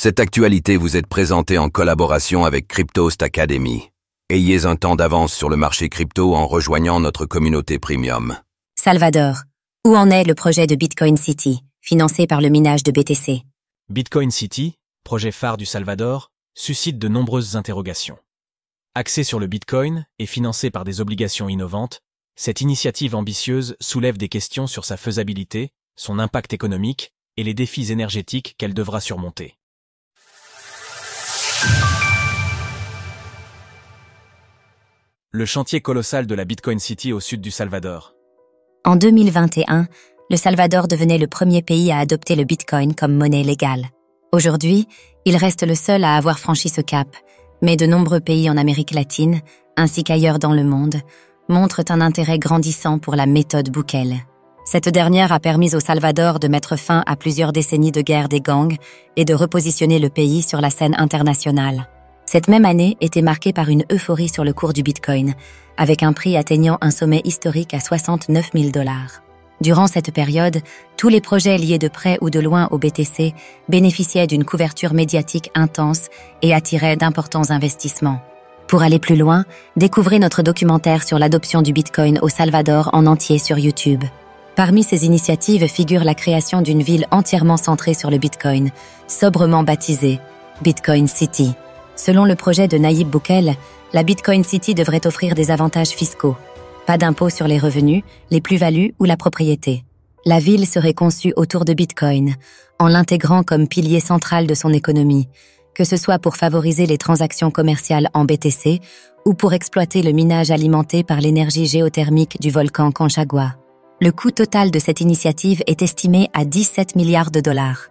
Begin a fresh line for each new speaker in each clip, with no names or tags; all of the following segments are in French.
Cette actualité vous est présentée en collaboration avec Cryptost Academy. Ayez un temps d'avance sur le marché crypto en rejoignant notre communauté premium.
Salvador. Où en est le projet de Bitcoin City, financé par le minage de BTC?
Bitcoin City, projet phare du Salvador, suscite de nombreuses interrogations. Axé sur le Bitcoin et financé par des obligations innovantes, cette initiative ambitieuse soulève des questions sur sa faisabilité, son impact économique et les défis énergétiques qu'elle devra surmonter. Le chantier colossal de la Bitcoin City au sud du Salvador.
En 2021, le Salvador devenait le premier pays à adopter le Bitcoin comme monnaie légale. Aujourd'hui, il reste le seul à avoir franchi ce cap, mais de nombreux pays en Amérique latine, ainsi qu'ailleurs dans le monde, montrent un intérêt grandissant pour la méthode Bukele. Cette dernière a permis au Salvador de mettre fin à plusieurs décennies de guerre des gangs et de repositionner le pays sur la scène internationale. Cette même année était marquée par une euphorie sur le cours du Bitcoin, avec un prix atteignant un sommet historique à 69 000 $. Durant cette période, tous les projets liés de près ou de loin au BTC bénéficiaient d'une couverture médiatique intense et attiraient d'importants investissements. Pour aller plus loin, découvrez notre documentaire sur l'adoption du Bitcoin au Salvador en entier sur YouTube. Parmi ces initiatives figure la création d'une ville entièrement centrée sur le Bitcoin, sobrement baptisée Bitcoin City. Selon le projet de Nayib Bukele, la Bitcoin City devrait offrir des avantages fiscaux. Pas d'impôt sur les revenus, les plus-values ou la propriété. La ville serait conçue autour de Bitcoin, en l'intégrant comme pilier central de son économie, que ce soit pour favoriser les transactions commerciales en BTC ou pour exploiter le minage alimenté par l'énergie géothermique du volcan Conchagua. Le coût total de cette initiative est estimé à 17 milliards de $.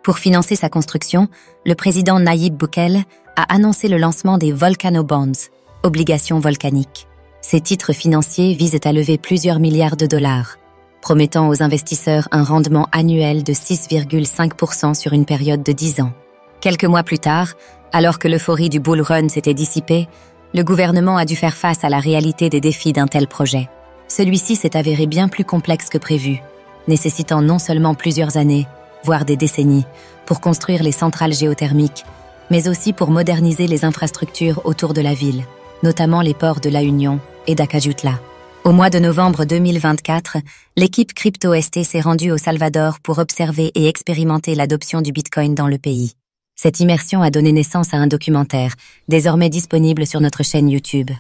Pour financer sa construction, le président Nayib Bukele a annoncé le lancement des Volcano Bonds, obligations volcaniques. Ces titres financiers visent à lever plusieurs milliards de $, promettant aux investisseurs un rendement annuel de 6,5% sur une période de 10 ans. Quelques mois plus tard, alors que l'euphorie du bull run s'était dissipée, le gouvernement a dû faire face à la réalité des défis d'un tel projet. Celui-ci s'est avéré bien plus complexe que prévu, nécessitant non seulement plusieurs années, voire des décennies, pour construire les centrales géothermiques, mais aussi pour moderniser les infrastructures autour de la ville, notamment les ports de La Union et d'Acajutla. Au mois de novembre 2024, l'équipe Cryptost s'est rendue au Salvador pour observer et expérimenter l'adoption du Bitcoin dans le pays. Cette immersion a donné naissance à un documentaire, désormais disponible sur notre chaîne YouTube.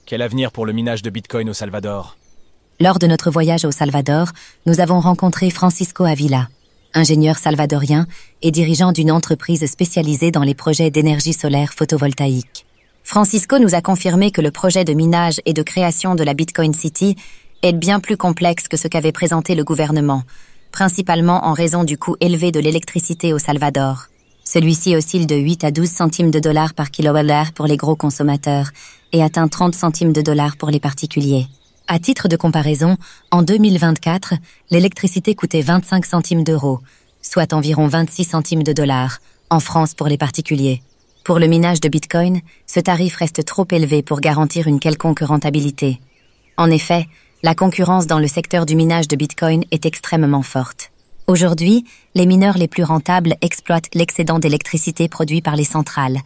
Quel avenir pour le minage de Bitcoin au Salvador?
Lors de notre voyage au Salvador, nous avons rencontré Francisco Avila, ingénieur salvadorien et dirigeant d'une entreprise spécialisée dans les projets d'énergie solaire photovoltaïque. Francisco nous a confirmé que le projet de minage et de création de la Bitcoin City est bien plus complexe que ce qu'avait présenté le gouvernement, principalement en raison du coût élevé de l'électricité au Salvador. Celui-ci oscille de 8 à 12 centimes de dollars par kilowattheure pour les gros consommateurs et atteint 30 centimes de dollars pour les particuliers. À titre de comparaison, en 2024, l'électricité coûtait 25 centimes d'euros, soit environ 26 centimes de dollars, en France pour les particuliers. Pour le minage de Bitcoin, ce tarif reste trop élevé pour garantir une quelconque rentabilité. En effet, la concurrence dans le secteur du minage de Bitcoin est extrêmement forte. Aujourd'hui, les mineurs les plus rentables exploitent l'excédent d'électricité produit par les centrales,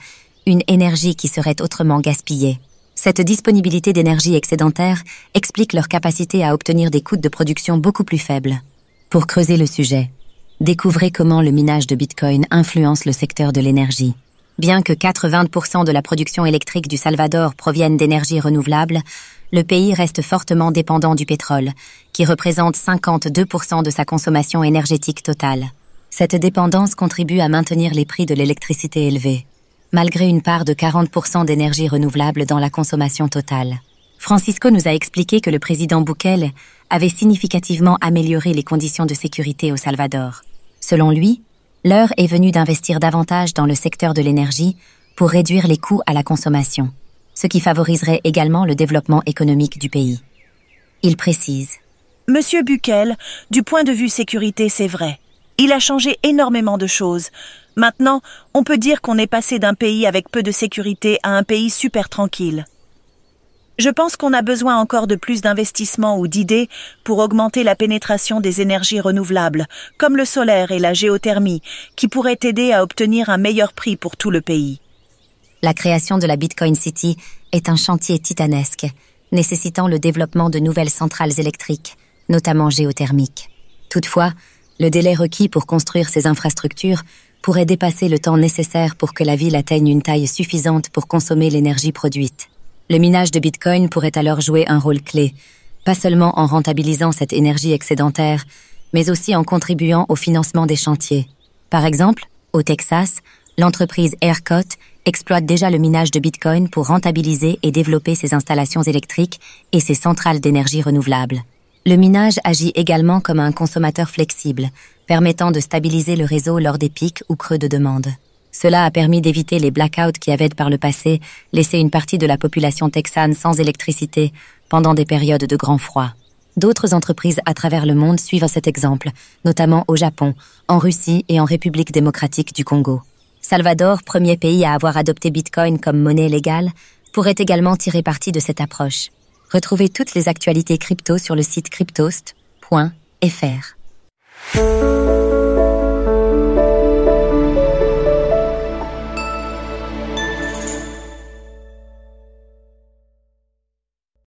une énergie qui serait autrement gaspillée. Cette disponibilité d'énergie excédentaire explique leur capacité à obtenir des coûts de production beaucoup plus faibles. Pour creuser le sujet, découvrez comment le minage de Bitcoin influence le secteur de l'énergie. Bien que 80% de la production électrique du Salvador provienne d'énergies renouvelables, le pays reste fortement dépendant du pétrole, qui représente 52% de sa consommation énergétique totale. Cette dépendance contribue à maintenir les prix de l'électricité élevés, malgré une part de 40% d'énergie renouvelable dans la consommation totale. Francisco nous a expliqué que le président Bukele avait significativement amélioré les conditions de sécurité au Salvador. Selon lui, l'heure est venue d'investir davantage dans le secteur de l'énergie pour réduire les coûts à la consommation, ce qui favoriserait également le développement économique du pays. Il précise:
Monsieur Bukele, du point de vue sécurité, c'est vrai. Il a changé énormément de choses. Maintenant, on peut dire qu'on est passé d'un pays avec peu de sécurité à un pays super tranquille. Je pense qu'on a besoin encore de plus d'investissements ou d'idées pour augmenter la pénétration des énergies renouvelables, comme le solaire et la géothermie, qui pourraient aider à obtenir un meilleur prix pour tout le pays.
La création de la Bitcoin City est un chantier titanesque, nécessitant le développement de nouvelles centrales électriques, notamment géothermiques. Toutefois, le délai requis pour construire ces infrastructures pourrait dépasser le temps nécessaire pour que la ville atteigne une taille suffisante pour consommer l'énergie produite. Le minage de Bitcoin pourrait alors jouer un rôle clé, pas seulement en rentabilisant cette énergie excédentaire, mais aussi en contribuant au financement des chantiers. Par exemple, au Texas, l'entreprise ERCOT exploite déjà le minage de Bitcoin pour rentabiliser et développer ses installations électriques et ses centrales d'énergie renouvelable. Le minage agit également comme un consommateur flexible, permettant de stabiliser le réseau lors des pics ou creux de demande. Cela a permis d'éviter les blackouts qui avaient par le passé laissé une partie de la population texane sans électricité pendant des périodes de grand froid. D'autres entreprises à travers le monde suivent cet exemple, notamment au Japon, en Russie et en République démocratique du Congo. Salvador, premier pays à avoir adopté Bitcoin comme monnaie légale, pourrait également tirer parti de cette approche. Retrouvez toutes les actualités crypto sur le site cryptost.fr.